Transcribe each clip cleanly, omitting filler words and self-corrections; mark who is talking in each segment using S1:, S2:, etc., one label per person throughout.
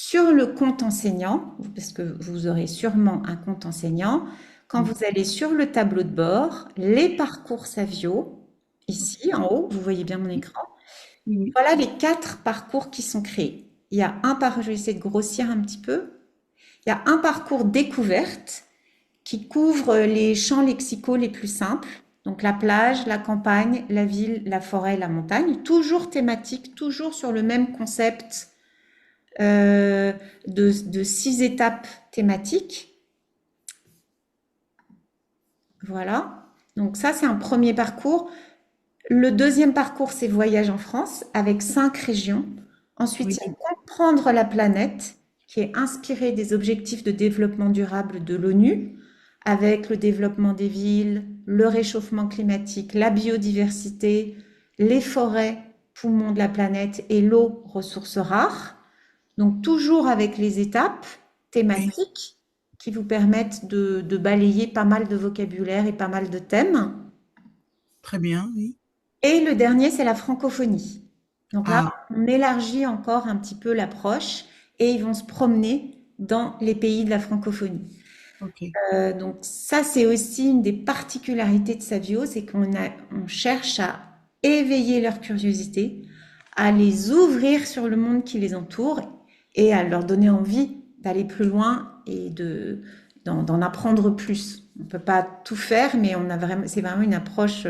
S1: sur le compte enseignant, parce que vous aurez sûrement un compte enseignant, quand
S2: Oui,
S1: vous allez sur le tableau de bord, les parcours Savio, ici en haut, vous voyez bien mon écran,
S2: oui,
S1: voilà les 4 parcours qui sont créés. Il y a un par, je vais essayer de grossir un petit peu. Il y a un parcours découverte qui couvre les champs lexicaux les plus simples. Donc la plage, la campagne, la ville, la forêt, la montagne, toujours thématique, toujours sur le même concept euh, de 6 étapes thématiques. Voilà. Donc ça, c'est un premier parcours. Le deuxième parcours, c'est Voyage en France avec 5 régions. Ensuite, il y a
S2: oui.
S1: Comprendre la planète, qui est inspiré des objectifs de développement durable de l'ONU, avec le développement des villes, le réchauffement climatique, la biodiversité, les forêts, poumons de la planète et l'eau, ressources rares. Donc toujours avec les étapes
S2: Oui.
S1: thématiques qui vous permettent de balayer pas mal de vocabulaire et pas mal de thèmes.
S2: Très bien, oui.
S1: Et le dernier, c'est la francophonie. Donc là,
S2: Ah,
S1: on élargit encore un petit peu l'approche et ils vont se promener dans les pays de la francophonie.
S2: ok.
S1: Donc ça, c'est aussi une des particularités de Savio, c'est on cherche à éveiller leur curiosité, à les ouvrir sur le monde qui les entoure et à leur donner envie d'aller plus loin et d'en apprendre plus. On ne peut pas tout faire, mais c'est vraiment une approche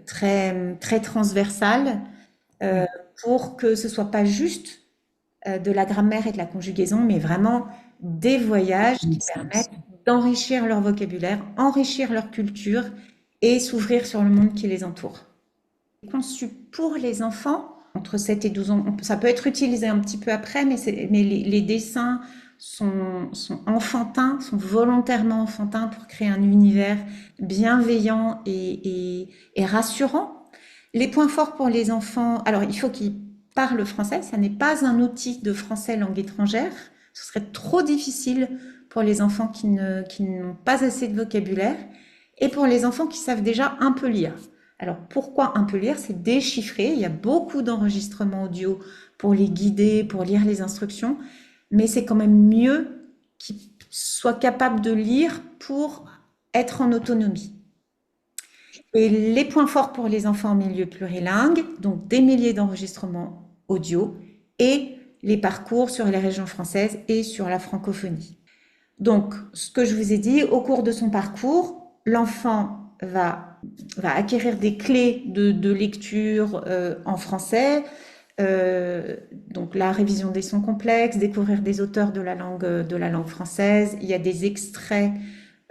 S1: très, très transversale euh,
S2: Oui.
S1: pour que ce soit pas juste de la grammaire et de la conjugaison, mais vraiment des voyages qui permettent d'enrichir leur vocabulaire, enrichir leur culture et s'ouvrir sur le monde qui les entoure. Conçu pour les enfants entre 7 et 12 ans, ça peut être utilisé un petit peu après, mais les dessins sont enfantins, sont volontairement enfantins pour créer un univers bienveillant et rassurant. Les points forts pour les enfants, alors il faut qu'ils parlent français, ça n'est pas un outil de français langue étrangère, ce serait trop difficile pour les enfants qui n'ont pas assez de vocabulaire et pour les enfants qui savent déjà un peu lire. Alors pourquoi un peu lire? C'est déchiffrer, il y a beaucoup d'enregistrements audio pour les guider, pour lire les instructions, mais c'est quand même mieux qu'ils soient capables de lire pour être en autonomie. Et les points forts pour les enfants en milieu plurilingue, donc des milliers d'enregistrements audio et les parcours sur les régions françaises et sur la francophonie. Donc, ce que je vous ai dit, au cours de son parcours, l'enfant va acquérir des clés de lecture en français, donc la révision des sons complexes, découvrir des auteurs de la langue française. Il y a des extraits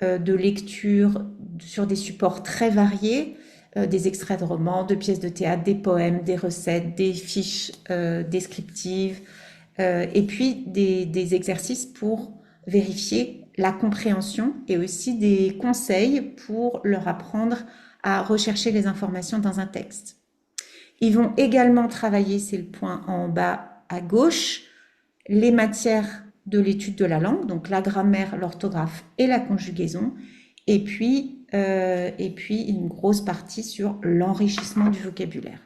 S1: de lecture sur des supports très variés, des extraits de romans, de pièces de théâtre, des poèmes, des recettes, des fiches descriptives, et puis des exercices pour vérifier la compréhension et aussi des conseils pour leur apprendre à rechercher les informations dans un texte. Ils vont également travailler, c'est le point en bas à gauche, les matières de l'étude de la langue, donc la grammaire, l'orthographe et la conjugaison, et puis une grosse partie sur l'enrichissement du vocabulaire.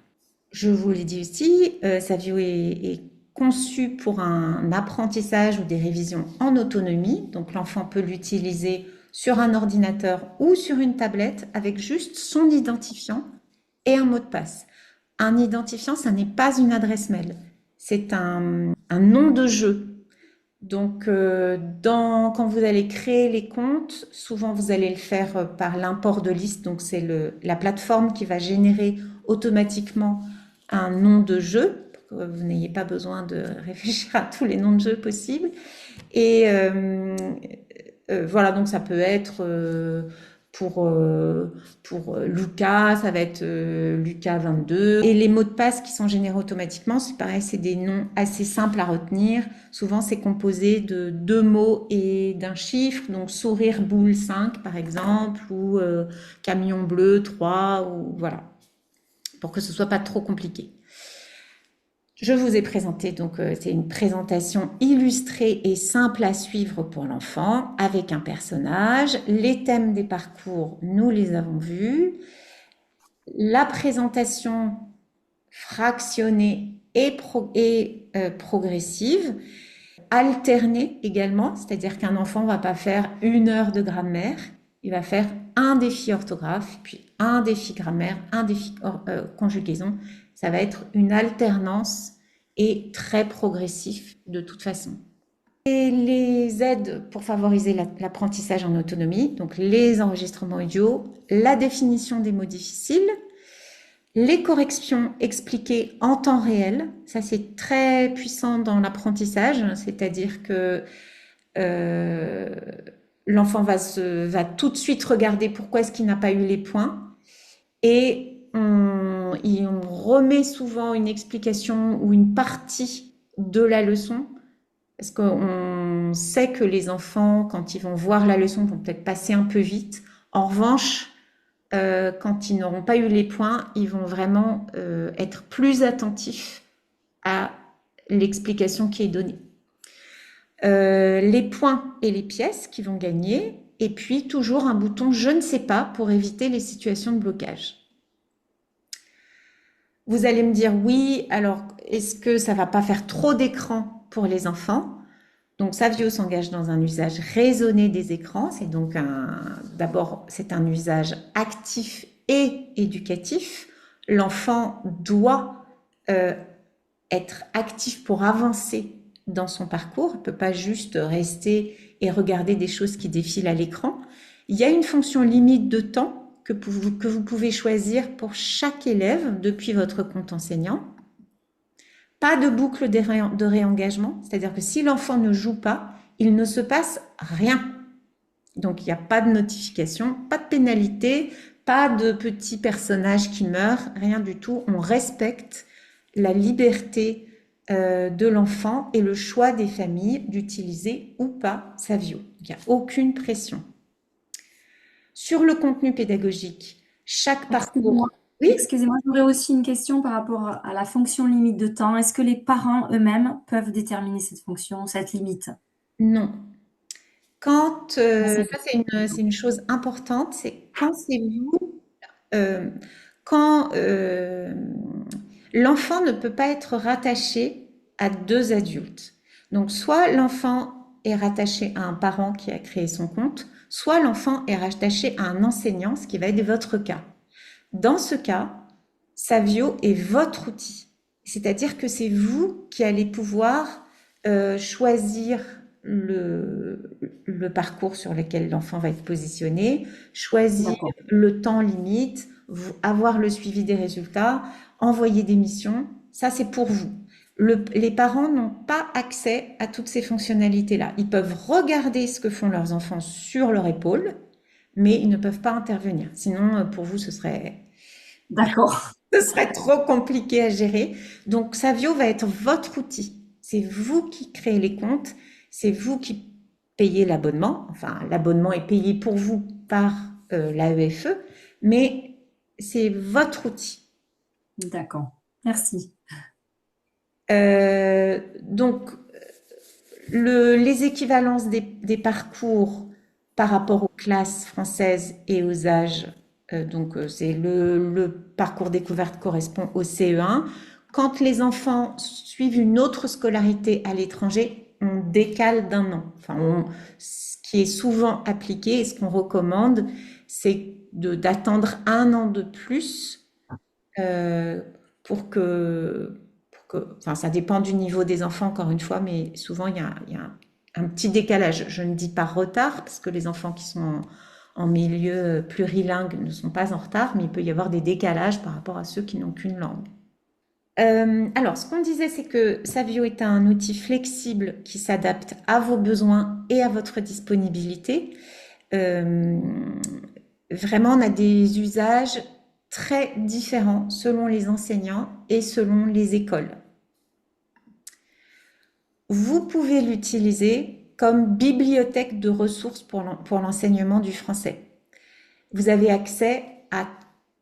S1: Je vous l'ai dit aussi, Savio est conçu pour un apprentissage ou des révisions en autonomie, donc l'enfant peut l'utiliser sur un ordinateur ou sur une tablette avec juste son identifiant et un mot de passe. Un identifiant, ça n'est pas une adresse mail, c'est un nom de jeu. Donc, quand vous allez créer les comptes, souvent vous allez le faire par l'import de liste. Donc, c'est la plateforme qui va générer automatiquement un nom de jeu, pour que vous n'ayez pas besoin de réfléchir à tous les noms de jeu possibles. Et voilà, donc ça peut être pour, euh, pour Lucas, ça va être Lucas 22. Et les mots de passe qui sont générés automatiquement, c'est pareil, c'est des noms assez simples à retenir. Souvent, c'est composé de 2 mots et d'un chiffre, donc sourire boule 5 par exemple, ou camion bleu 3 ou voilà, pour que ce soit pas trop compliqué. Je vous ai présenté, donc c'est une présentation illustrée et simple à suivre pour l'enfant avec un personnage. Les thèmes des parcours, nous les avons vus. La présentation fractionnée et progressive. Alterner également, c'est-à-dire qu'un enfant va pas faire 1 heure de grammaire, il va faire un défi orthographe, puis un défi grammaire, un défi conjugaison. Ça va être une alternance et très progressif de toute façon. Et les aides pour favoriser l'apprentissage en autonomie, donc les enregistrements audio, la définition des mots difficiles, les corrections expliquées en temps réel, ça c'est très puissant dans l'apprentissage, c'est-à-dire que euh, l'enfant va tout de suite regarder pourquoi est-ce qu'il n'a pas eu les points et on remet souvent une explication ou une partie de la leçon parce qu'on sait que les enfants, quand ils vont voir la leçon, vont peut-être passer un peu vite. En revanche, quand ils n'auront pas eu les points, ils vont vraiment être plus attentifs à l'explication qui est donnée. Les points et les pièces qui vont gagner, et puis toujours un bouton je ne sais pas pour éviter les situations de blocage. Vous allez me dire oui, alors est-ce que ça va pas faire trop d'écran pour les enfants? Donc Savio s'engage dans un usage raisonné des écrans, c'est donc d'abord c'est un usage actif et éducatif. L'enfant doit être actif pour avancer dans son parcours, il ne peut pas juste rester et regarder des choses qui défilent à l'écran. Il y a une fonction limite de temps que vous pouvez choisir pour chaque élève depuis votre compte enseignant. Pas de boucle de réengagement, c'est-à-dire que si l'enfant ne joue pas, il ne se passe rien. Donc il n'y a pas de notification, pas de pénalité, pas de petits personnages qui meurent, rien du tout. On respecte la liberté de l'enfant et le choix des familles d'utiliser ou pas Savio. Il n'y a aucune pression. Sur le contenu pédagogique, chaque parcours...
S3: Oui. Excusez-moi, j'aurais aussi une question par rapport à la fonction limite de temps. Est-ce que les parents eux-mêmes peuvent déterminer cette fonction, cette limite?
S1: Non. Quand, ça c'est une chose importante, c'est quand c'est vous, quand l'enfant ne peut pas être rattaché à 2 adultes. Donc soit l'enfant est rattaché à un parent qui a créé son compte, soit l'enfant est rattaché à un enseignant, ce qui va être votre cas. Dans ce cas, Savio est votre outil. C'est-à-dire que c'est vous qui allez pouvoir choisir le parcours sur lequel l'enfant va être positionné, choisir le temps limite, avoir le suivi des résultats, envoyer des missions. Ça, c'est pour vous. Les parents n'ont pas accès à toutes ces fonctionnalités-là. Ils peuvent regarder ce que font leurs enfants sur leur épaule, mais ils ne peuvent pas intervenir. Sinon, pour vous, ce serait...
S3: D'accord.
S1: Ce serait trop compliqué à gérer. Donc, Savio va être votre outil. C'est vous qui créez les comptes, c'est vous qui payez l'abonnement. Enfin, l'abonnement est payé pour vous par l'AEFE, mais c'est votre outil.
S3: D'accord, merci.
S1: Donc, les équivalences des parcours par rapport aux classes françaises et aux âges, donc c'est le parcours découverte correspond au CE1. Quand les enfants suivent une autre scolarité à l'étranger, on décale d'1 an. Enfin, ce qui est souvent appliqué et ce qu'on recommande, c'est d'attendre 1 an de plus pour que enfin, ça dépend du niveau des enfants, encore une fois, mais souvent, il y a un petit décalage. Je ne dis pas retard, parce que les enfants qui sont en milieu plurilingue ne sont pas en retard, mais il peut y avoir des décalages par rapport à ceux qui n'ont qu'une langue. Alors, ce qu'on disait, c'est que Savio est un outil flexible qui s'adapte à vos besoins et à votre disponibilité. Vraiment, on a des usages très différents selon les enseignants et selon les écoles. Vous pouvez l'utiliser comme bibliothèque de ressources pour l'enseignement du français. Vous avez accès à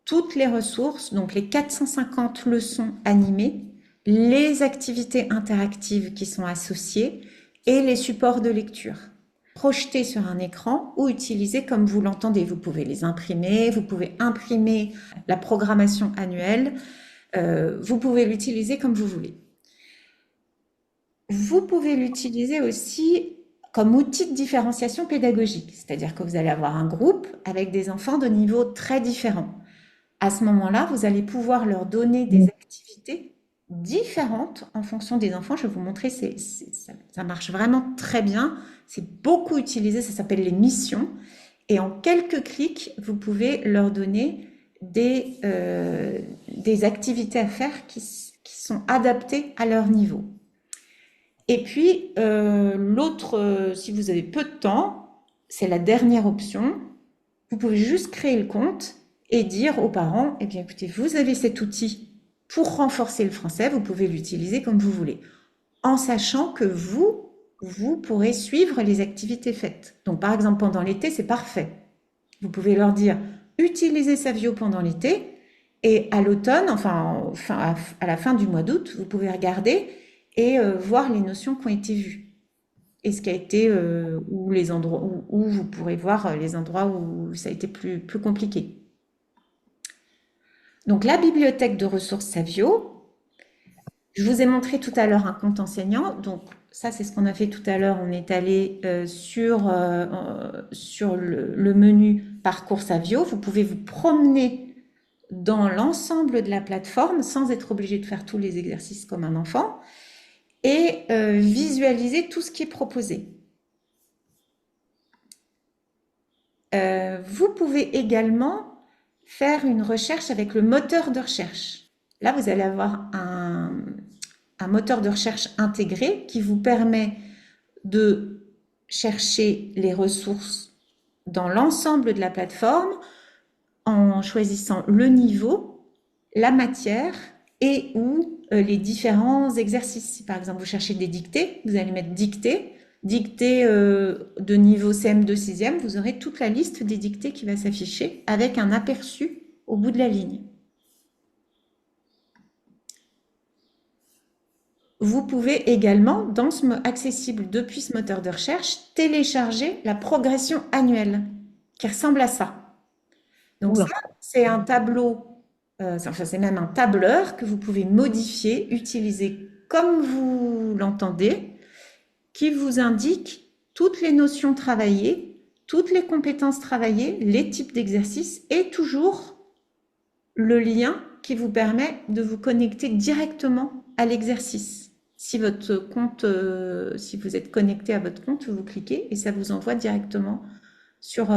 S1: toutes les ressources, donc les 450 leçons animées, les activités interactives qui sont associées et les supports de lecture. Projetés sur un écran ou utilisés comme vous l'entendez. Vous pouvez les imprimer, vous pouvez imprimer la programmation annuelle, vous pouvez l'utiliser comme vous voulez. Vous pouvez l'utiliser aussi comme outil de différenciation pédagogique, c'est-à-dire que vous allez avoir un groupe avec des enfants de niveaux très différents. À ce moment-là, vous allez pouvoir leur donner des activités différentes en fonction des enfants. Je vais vous montrer, ça marche vraiment très bien. C'est beaucoup utilisé, ça s'appelle les missions. Et en quelques clics, vous pouvez leur donner des activités à faire qui sont adaptées à leur niveau. Et puis, l'autre, si vous avez peu de temps, c'est la dernière option. Vous pouvez juste créer le compte et dire aux parents, eh bien écoutez, vous avez cet outil pour renforcer le français, vous pouvez l'utiliser comme vous voulez, en sachant que vous pourrez suivre les activités faites. Donc par exemple, pendant l'été, c'est parfait. Vous pouvez leur dire, utilisez Savio pendant l'été, et à l'automne, enfin à la fin du mois d'août, vous pouvez regarder et voir les notions qui ont été vues. Et ce qui a été, ou les endroits où vous pourrez voir les endroits où ça a été plus compliqué. Donc la bibliothèque de ressources Savio, je vous ai montré tout à l'heure un compte enseignant. Donc ça, c'est ce qu'on a fait tout à l'heure. On est allé sur le menu Parcours Savio. Vous pouvez vous promener dans l'ensemble de la plateforme sans être obligé de faire tous les exercices comme un enfant et visualiser tout ce qui est proposé. Vous pouvez également faire une recherche avec le moteur de recherche. Là, vous allez avoir un moteur de recherche intégré qui vous permet de chercher les ressources dans l'ensemble de la plateforme en choisissant le niveau, la matière et ou les différents exercices. Si par exemple vous cherchez des dictées, vous allez mettre dictée de niveau CM2 6e, vous aurez toute la liste des dictées qui va s'afficher avec un aperçu au bout de la ligne. Vous pouvez également, accessible depuis ce moteur de recherche, télécharger la progression annuelle qui ressemble à ça. Donc ça, c'est un tableau, c'est même un tableur que vous pouvez modifier, utiliser comme vous l'entendez, qui vous indique toutes les notions travaillées, toutes les compétences travaillées, les types d'exercices et toujours le lien qui vous permet de vous connecter directement à l'exercice. Si votre compte, si vous êtes connecté à votre compte, vous cliquez et ça vous envoie directement sur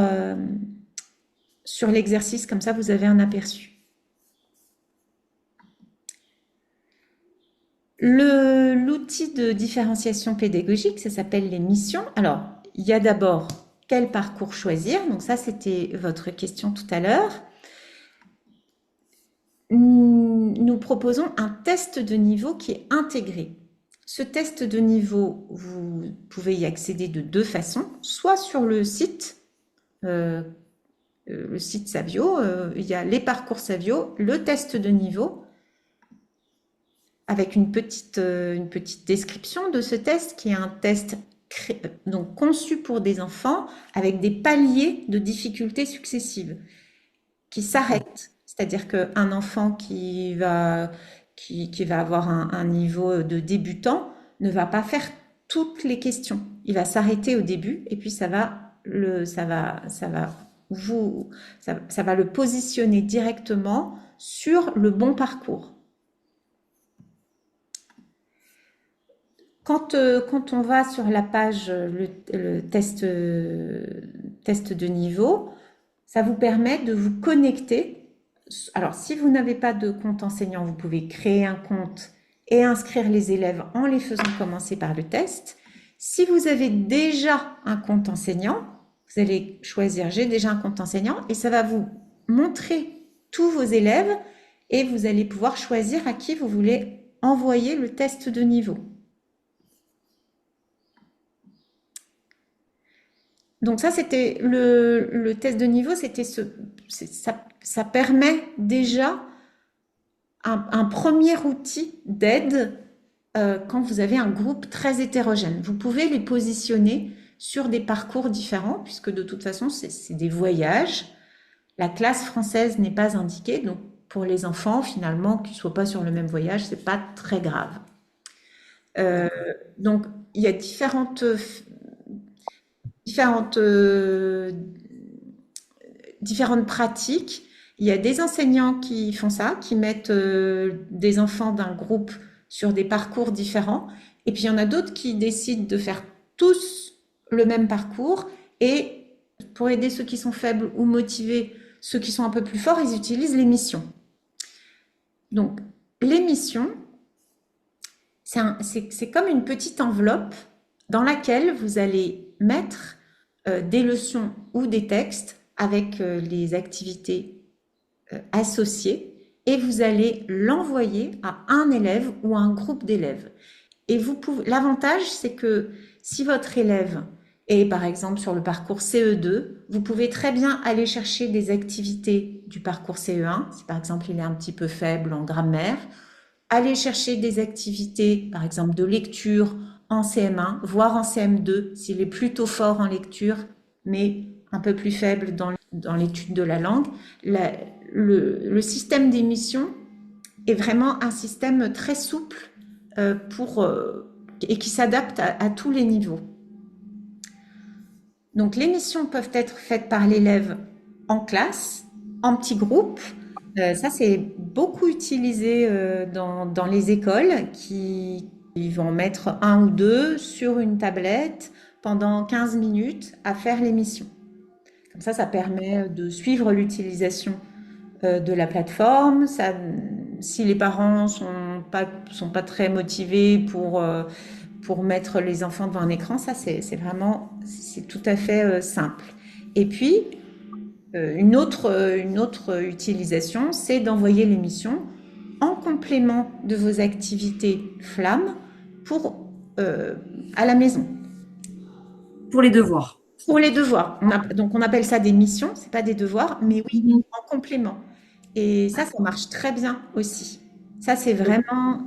S1: l'exercice. Comme ça, vous avez un aperçu. L'outil de différenciation pédagogique, ça s'appelle les missions. Alors, il y a d'abord quel parcours choisir. Donc ça, c'était votre question tout à l'heure. Nous proposons un test de niveau qui est intégré. Ce test de niveau, vous pouvez y accéder de deux façons, soit sur le site Savio, il y a les parcours Savio, le test de niveau, avec une petite description de ce test, qui est un test donc conçu pour des enfants, avec des paliers de difficultés successives, qui s'arrêtent. C'est-à-dire qu'un enfant qui va avoir un niveau de débutant ne va pas faire toutes les questions. Il va s'arrêter au début et puis ça va le positionner directement sur le bon parcours. Quand on va sur la page le test de niveau, ça vous permet de vous connecter. Alors, si vous n'avez pas de compte enseignant, vous pouvez créer un compte et inscrire les élèves en les faisant commencer par le test. Si vous avez déjà un compte enseignant, vous allez choisir « J'ai déjà un compte enseignant » et ça va vous montrer tous vos élèves et vous allez pouvoir choisir à qui vous voulez envoyer le test de niveau. Donc ça, c'était le test de niveau, c'était ça permet déjà un premier outil d'aide quand vous avez un groupe très hétérogène. Vous pouvez les positionner sur des parcours différents, puisque de toute façon, c'est des voyages. La classe française n'est pas indiquée, donc pour les enfants, finalement, qu'ils ne soient pas sur le même voyage, c'est pas très grave. Euh, donc, il y a différentes, différentes pratiques. Il y a des enseignants qui font ça, qui mettent des enfants d'un groupe sur des parcours différents. Et puis, il y en a d'autres qui décident de faire tous le même parcours. Et pour aider ceux qui sont faibles ou motiver ceux qui sont un peu plus forts, ils utilisent les missions. Donc, les missions, c'est comme une petite enveloppe dans laquelle vous allez mettre des leçons ou des textes avec les activités associées et vous allez l'envoyer à un élève ou à un groupe d'élèves. Et l'avantage, c'est que si votre élève est par exemple sur le parcours CE2, vous pouvez très bien aller chercher des activités du parcours CE1, si par exemple il est un petit peu faible en grammaire, aller chercher des activités, par exemple de lecture en CM1, voire en CM2, s'il est plutôt fort en lecture, mais un peu plus faible dans l'étude de la langue. Le système d'émission est vraiment un système très souple et qui s'adapte à tous les niveaux. Donc les missions peuvent être faites par l'élève en classe, en petits groupes. Ça, c'est beaucoup utilisé dans les écoles qui ils vont mettre un ou deux sur une tablette pendant 15 minutes à faire les missions. Comme ça permet de suivre l'utilisation de la plateforme. Ça, si les parents sont pas très motivés pour mettre les enfants devant un écran, ça c'est tout à fait simple. Et puis une autre utilisation, c'est d'envoyer l'émission en complément de vos activités flammes à la maison.
S3: Pour les devoirs.
S1: Pour les devoirs. Donc on appelle ça des missions, c'est pas des devoirs, mais oui, en complément. Et ça marche très bien aussi. Ça, c'est vraiment,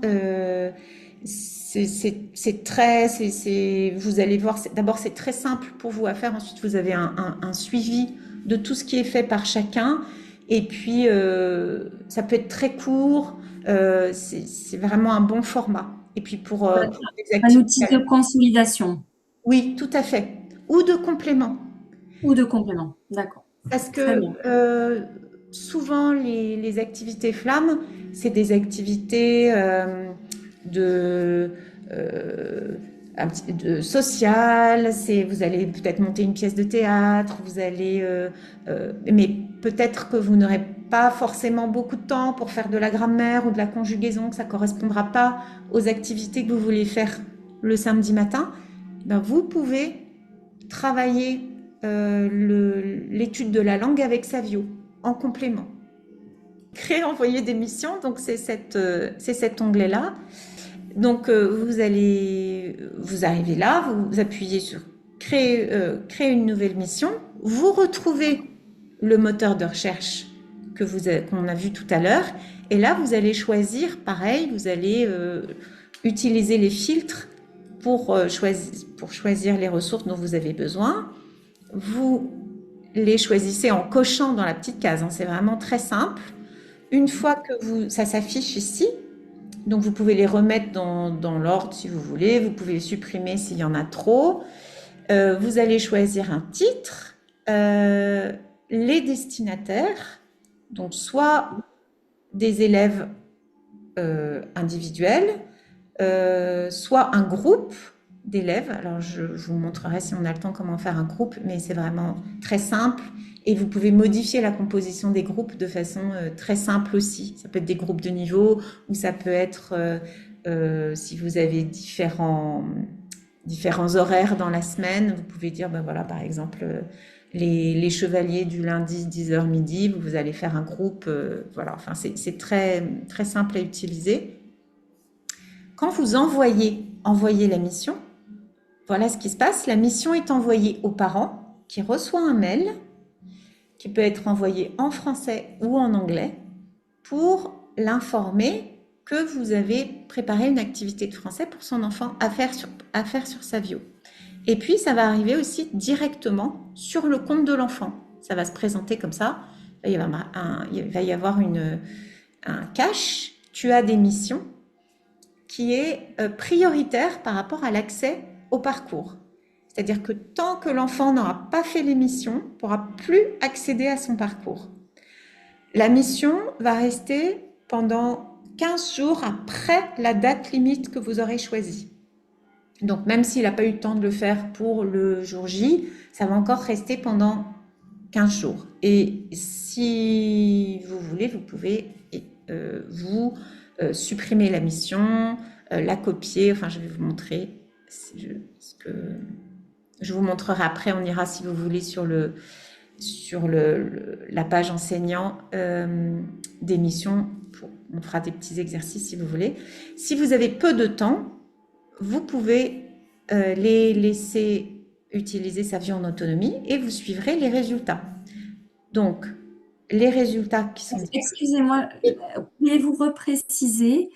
S1: vous allez voir, d'abord, c'est très simple pour vous à faire. Ensuite, vous avez un suivi de tout ce qui est fait par chacun. Et puis, ça peut être très court. C'est vraiment un bon format. Et puis, pour les
S3: Un outil
S1: activités.
S3: de consolidation
S1: Oui, tout à fait. Ou de complément.
S3: ou de complément. D'accord.
S1: Parce
S3: Très
S1: que
S3: bien.
S1: souvent, les activités flammes, c'est des activités de, euh, de sociales. Vous allez peut-être monter une pièce de théâtre, mais peut-être que vous n'aurez pas forcément beaucoup de temps pour faire de la grammaire ou de la conjugaison, que ça ne correspondra pas aux activités que vous voulez faire le samedi matin. Ben, vous pouvez travailler l'étude de la langue avec Savio en complément. Créer, envoyer des missions, donc c'est cet onglet-là. Donc vous arrivez là, vous appuyez sur créer une nouvelle mission, vous retrouvez le moteur de recherche qu'on a vu tout à l'heure, et là vous allez choisir, pareil, vous allez utiliser les filtres pour choisir les ressources dont vous avez besoin. Vous les choisissez en cochant dans la petite case, hein, c'est vraiment très simple. Une fois que ça s'affiche ici, donc vous pouvez les remettre dans l'ordre si vous voulez, vous pouvez les supprimer s'il y en a trop. Vous allez choisir un titre, les destinataires, donc soit des élèves individuels, soit un groupe d'élèves. Alors je vous montrerai si on a le temps comment faire un groupe, mais c'est vraiment très simple. Et vous pouvez modifier la composition des groupes de façon très simple aussi. Ça peut être des groupes de niveau ou ça peut être, si vous avez différents horaires dans la semaine, vous pouvez dire, ben voilà, par exemple, les chevaliers du lundi 10h midi, vous allez faire un groupe. Voilà, enfin, c'est très, très simple à utiliser. Quand vous envoyez la mission, voilà ce qui se passe. La mission est envoyée aux parents qui reçoit un mail qui peut être envoyé en français ou en anglais pour l'informer que vous avez préparé une activité de français pour son enfant à faire sur Savio. Et puis, ça va arriver aussi directement sur le compte de l'enfant. Ça va se présenter comme ça. Il va y avoir un cache. Tu as des missions qui est prioritaire par rapport à l'accès au parcours. C'est-à-dire que tant que l'enfant n'aura pas fait l'émission, ne pourra plus accéder à son parcours. La mission va rester pendant 15 jours après la date limite que vous aurez choisie. Donc même s'il n'a pas eu le temps de le faire pour le jour J, ça va encore rester pendant 15 jours. Et si vous voulez, vous pouvez supprimer la mission, la copier. Enfin, je vais vous montrer. Je vous montrerai après. On ira, si vous voulez, sur la page enseignant des missions. On fera des petits exercices si vous voulez. Si vous avez peu de temps, vous pouvez les laisser utiliser sa vie en autonomie et vous suivrez les résultats. Donc, les résultats qui sont...
S3: Excusez-moi, pouvez-vous repréciser?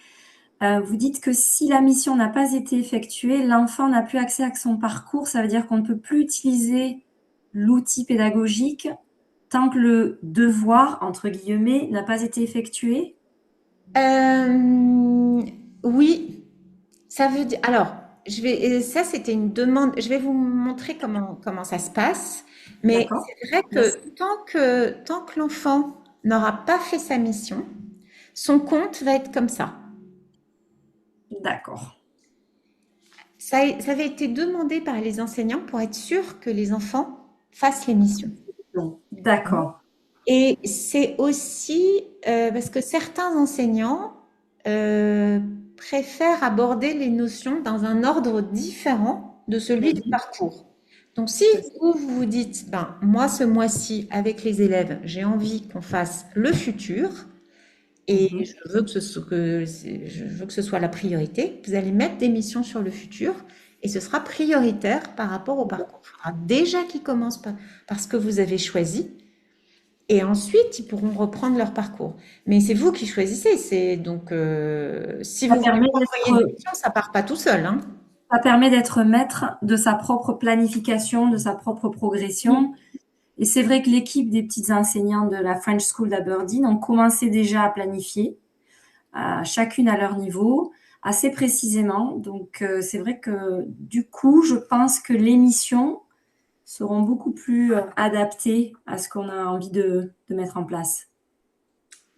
S3: Vous dites que si la mission n'a pas été effectuée, l'enfant n'a plus accès à son parcours. Ça veut dire qu'on ne peut plus utiliser l'outil pédagogique tant que le devoir, entre guillemets, n'a pas été effectué?
S1: Oui, ça veut dire... Alors, ça, c'était une demande. Je vais vous montrer comment ça se passe. Mais c'est vrai que tant que l'enfant n'aura pas fait sa mission, son compte va être comme ça.
S3: D'accord.
S1: Ça avait été demandé par les enseignants pour être sûr que les enfants fassent les missions.
S3: D'accord.
S1: Et c'est aussi parce que certains enseignants préfèrent aborder les notions dans un ordre différent de celui du parcours. Donc, si vous vous dites, moi, ce mois-ci, avec les élèves, j'ai envie qu'on fasse le futur et je veux que ce soit la priorité, vous allez mettre des missions sur le futur et ce sera prioritaire par rapport au parcours. Il faudra déjà qu'ils commencent par ce que vous avez choisi et ensuite, ils pourront reprendre leur parcours. Mais c'est vous qui choisissez. Donc, si vous voulez envoyer une mission, ça part pas tout seul, hein.
S3: Ça permet d'être maître de sa propre planification, de sa propre progression. Et c'est vrai que l'équipe des petites enseignantes de la French School d'Aberdeen ont commencé déjà à planifier, chacune à leur niveau, assez précisément. Donc, c'est vrai que du coup, je pense que les missions seront beaucoup plus adaptées à ce qu'on a envie de mettre en place.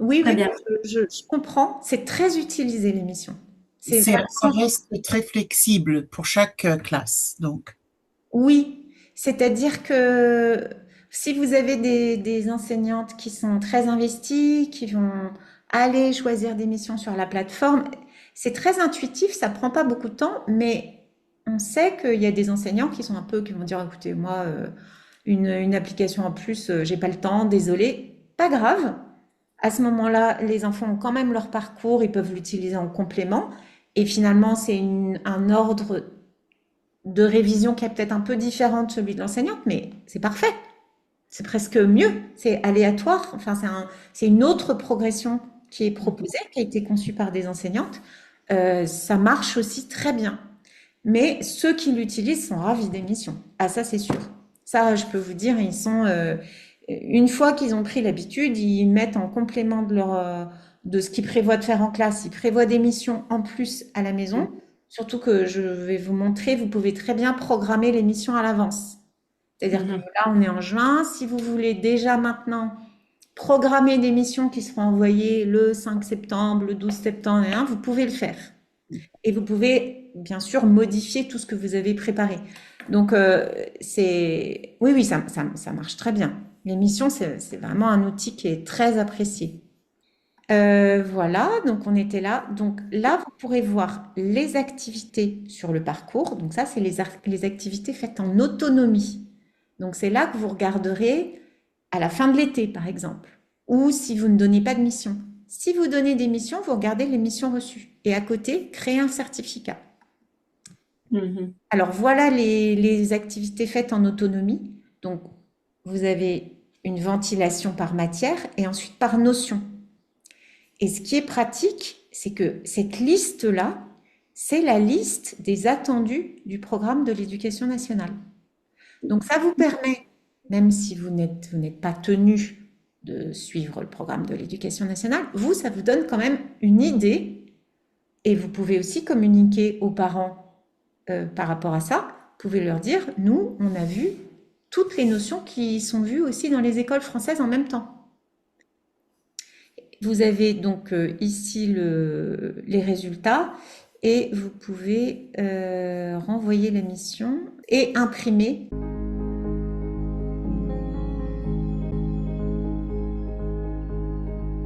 S1: Oui,
S3: Très
S1: oui,
S3: bien.
S1: je comprends. C'est très utilisé, l'émission.
S2: Ça reste très flexible pour chaque classe, donc.
S1: Oui, c'est-à-dire que si vous avez des enseignantes qui sont très investies, qui vont aller choisir des missions sur la plateforme, c'est très intuitif, ça prend pas beaucoup de temps, mais on sait qu'il y a des enseignants qui sont qui vont dire, écoutez, moi, une application en plus, j'ai pas le temps, désolé, pas grave. À ce moment-là, les enfants ont quand même leur parcours, ils peuvent l'utiliser en complément. Et finalement, c'est un ordre de révision qui est peut-être un peu différent de celui de l'enseignante, mais c'est parfait. C'est presque mieux. C'est aléatoire. Enfin, c'est une autre progression qui est proposée, qui a été conçue par des enseignantes. Ça marche aussi très bien. Mais ceux qui l'utilisent sont ravis des missions. Ah, ça, c'est sûr. Ça, je peux vous dire, ils sont... une fois qu'ils ont pris l'habitude, ils mettent en complément de ce qu'ils prévoient de faire en classe. Ils prévoient des missions en plus à la maison. Surtout que je vais vous montrer, vous pouvez très bien programmer les missions à l'avance. C'est-à-dire que là, on est en juin. Si vous voulez déjà maintenant programmer des missions qui seront envoyées le 5 septembre, le 12 septembre, vous pouvez le faire. Et vous pouvez, bien sûr, modifier tout ce que vous avez préparé. Donc, oui, ça marche très bien. Les missions, c'est vraiment un outil qui est très apprécié. Voilà, donc on était là. Donc là, vous pourrez voir les activités sur le parcours. Donc ça, c'est les activités faites en autonomie. Donc c'est là que vous regarderez à la fin de l'été, par exemple, ou si vous ne donnez pas de mission. Si vous donnez des missions, vous regardez les missions reçues. Et à côté, créer un certificat. Alors voilà les activités faites en autonomie. Donc vous avez une ventilation par matière et ensuite par notion. Et ce qui est pratique, c'est que cette liste-là, c'est la liste des attendus du programme de l'éducation nationale. Donc ça vous permet, même si vous n'êtes pas tenu de suivre le programme de l'éducation nationale, ça vous donne quand même une idée Et vous pouvez aussi communiquer aux parents par rapport à ça. Vous pouvez leur dire, nous, on a vu toutes les notions qui sont vues aussi dans les écoles françaises en même temps. Vous avez donc ici les résultats et vous pouvez renvoyer la mission et imprimer